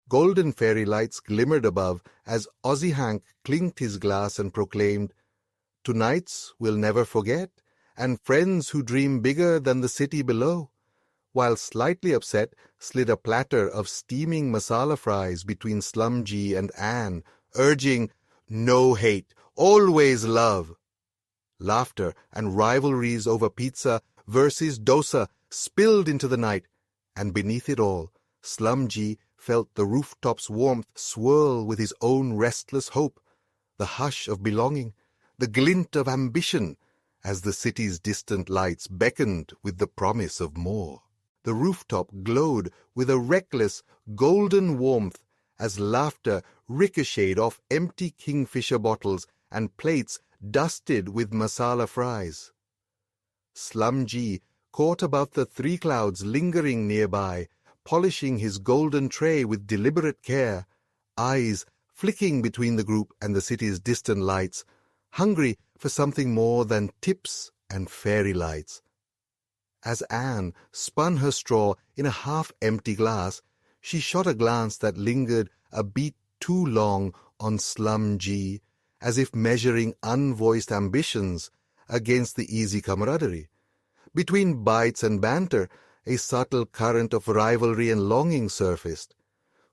Golden fairy lights glimmered above as OzzyHank clinked his glass and proclaimed, "Tonight's we'll never forget, and friends who dream bigger than the city below," while SlightlyUpset slid a platter of steaming masala fries between SlumG and Ann, urging, "No hate, always love." Laughter and rivalries over pizza versus dosa spilled into the night, and beneath it all, SlumG felt the rooftop's warmth swirl with his own restless hope, the hush of belonging, the glint of ambition, as the city's distant lights beckoned with the promise of more. The rooftop glowed with a reckless, golden warmth as laughter ricocheted off empty kingfisher bottles and plates dusted with masala fries. SlumG caught above the three clouds lingering nearby, polishing his golden tray with deliberate care, eyes flicking between the group and the city's distant lights, hungry for something more than tips and fairy lights. As Ann spun her straw in a half-empty glass, she shot a glance that lingered a beat too long on SlumG, as if measuring unvoiced ambitions against the easy camaraderie. Between bites and banter, a subtle current of rivalry and longing surfaced.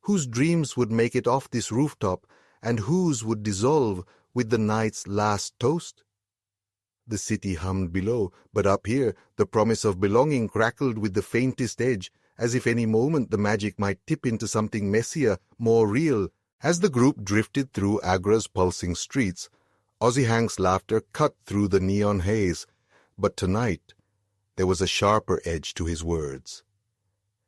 Whose dreams would make it off this rooftop, and whose would dissolve with the night's last toast? The city hummed below, but up here the promise of belonging crackled with the faintest edge, as if any moment the magic might tip into something messier, more real. As the group drifted through Agra's pulsing streets, OzzyHank's laughter cut through the neon haze, but tonight there was a sharper edge to his words.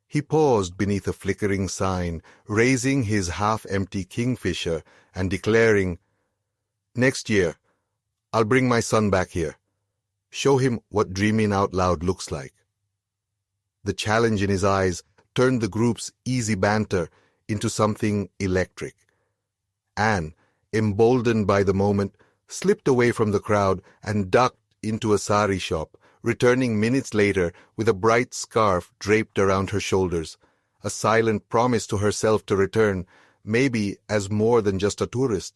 He paused beneath a flickering sign, raising his half-empty kingfisher and declaring, "Next year, I'll bring my son back here. Show him what dreaming out loud looks like." The challenge in his eyes turned the group's easy banter into something electric. Ann, emboldened by the moment, slipped away from the crowd and ducked into a sari shop, returning minutes later with a bright scarf draped around her shoulders, a silent promise to herself to return, maybe as more than just a tourist.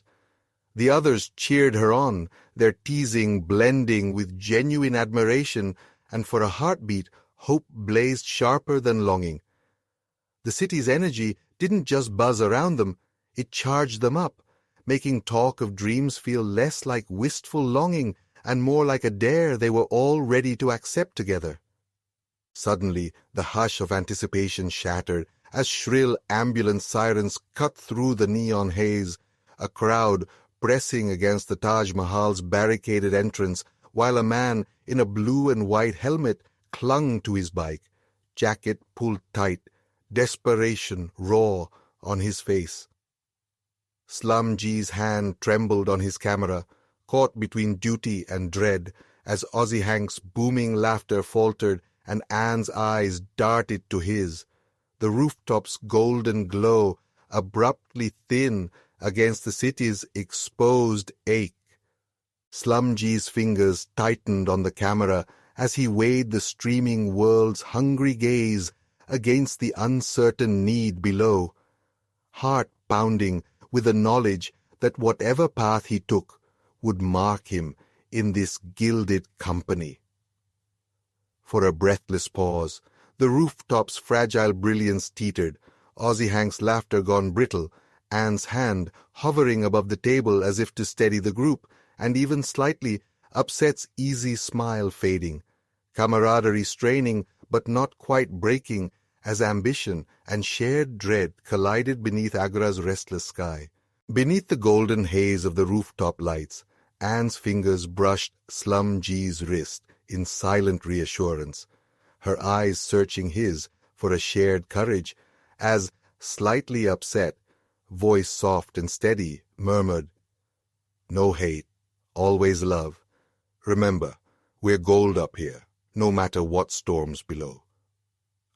The others cheered her on, their teasing blending with genuine admiration, and for a heartbeat, hope blazed sharper than longing. The city's energy didn't just buzz around them, it charged them up, making talk of dreams feel less like wistful longing and more like a dare they were all ready to accept together. Suddenly, the hush of anticipation shattered as shrill ambulance sirens cut through the neon haze, a crowd pressing against the Taj Mahal's barricaded entrance, while a man in a blue and white helmet clung to his bike, jacket pulled tight, desperation raw on his face. SlumG's hand trembled on his camera, caught between duty and dread, as OzzyHank's booming laughter faltered and Ann's eyes darted to his, the rooftop's golden glow abruptly thin against the city's exposed ache. SlumG's fingers tightened on the camera as he weighed the streaming world's hungry gaze against the uncertain need below, heart pounding with the knowledge that whatever path he took would mark him in this gilded company. For a breathless pause, the rooftop's fragile brilliance teetered, OzzyHank's laughter gone brittle, Ann's hand hovering above the table as if to steady the group, and even SlightlyUpset's easy smile fading, camaraderie straining but not quite breaking as ambition and shared dread collided beneath Agra's restless sky. Beneath the golden haze of the rooftop lights, Ann's fingers brushed SlumG's wrist in silent reassurance, her eyes searching his for a shared courage, as SlightlyUpset, voice soft and steady, murmured, "No hate, always love. Remember, we're gold up here, no matter what storms below."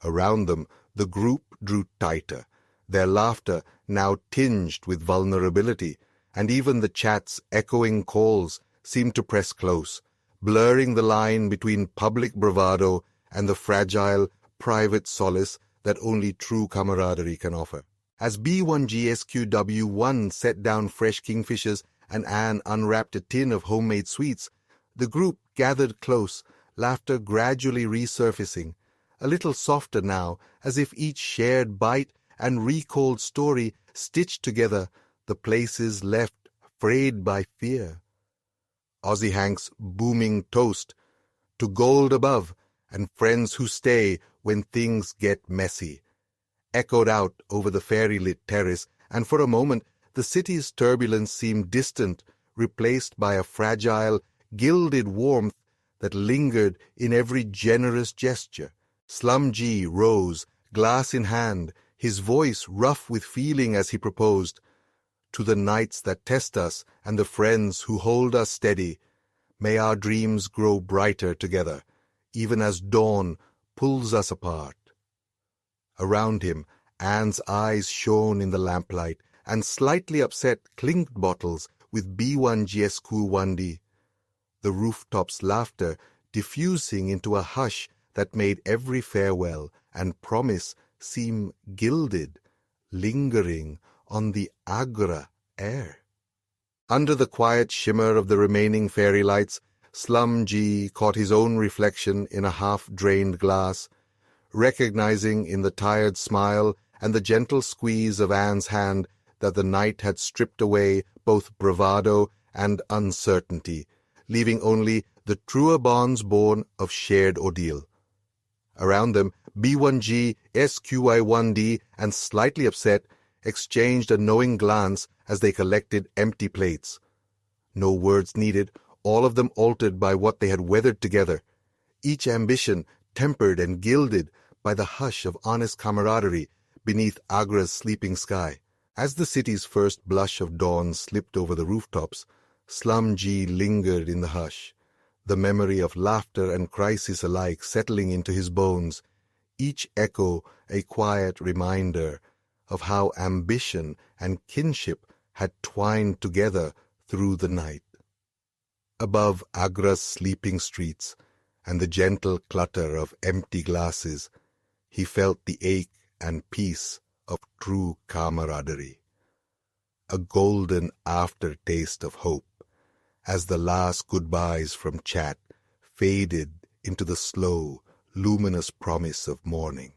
Around them, the group drew tighter, their laughter now tinged with vulnerability, and even the chat's echoing calls seemed to press close, blurring the line between public bravado and the fragile, private solace that only true camaraderie can offer. As B1GSQW1 set down fresh kingfishers and Anne unwrapped a tin of homemade sweets, the group gathered close, laughter gradually resurfacing, a little softer now, as if each shared bite and recalled story stitched together the places left frayed by fear. OzzyHank's booming toast, to gold above and friends who stay when things get messy, echoed out over the fairy-lit terrace, and for a moment the city's turbulence seemed distant, replaced by a fragile, gilded warmth that lingered in every generous gesture. SlumG rose, glass in hand, his voice rough with feeling as he proposed, "To the nights that test us and the friends who hold us steady, may our dreams grow brighter together, even as dawn pulls us apart." Around him, Anne's eyes shone in the lamplight, and SlightlyUpset clinked bottles with B1GSQ1D. The rooftop's laughter diffusing into a hush that made every farewell and promise seem gilded, lingering on the Agra air. Under the quiet shimmer of the remaining fairy lights, SlumG caught his own reflection in a half-drained glass, recognizing in the tired smile and the gentle squeeze of Anne's hand that the night had stripped away both bravado and uncertainty, leaving only the truer bonds born of shared ordeal. Around them, B1G, SQI1D, and SlightlyUpset exchanged a knowing glance as they collected empty plates. No words needed, all of them altered by what they had weathered together, each ambition tempered and gilded by the hush of honest camaraderie beneath Agra's sleeping sky. As the city's first blush of dawn slipped over the rooftops, SlumG lingered in the hush, the memory of laughter and crisis alike settling into his bones, each echo a quiet reminder of how ambition and kinship had twined together through the night. Above Agra's sleeping streets and the gentle clutter of empty glasses, he felt the ache and peace of true camaraderie, a golden aftertaste of hope, as the last goodbyes from chat faded into the slow, luminous promise of morning.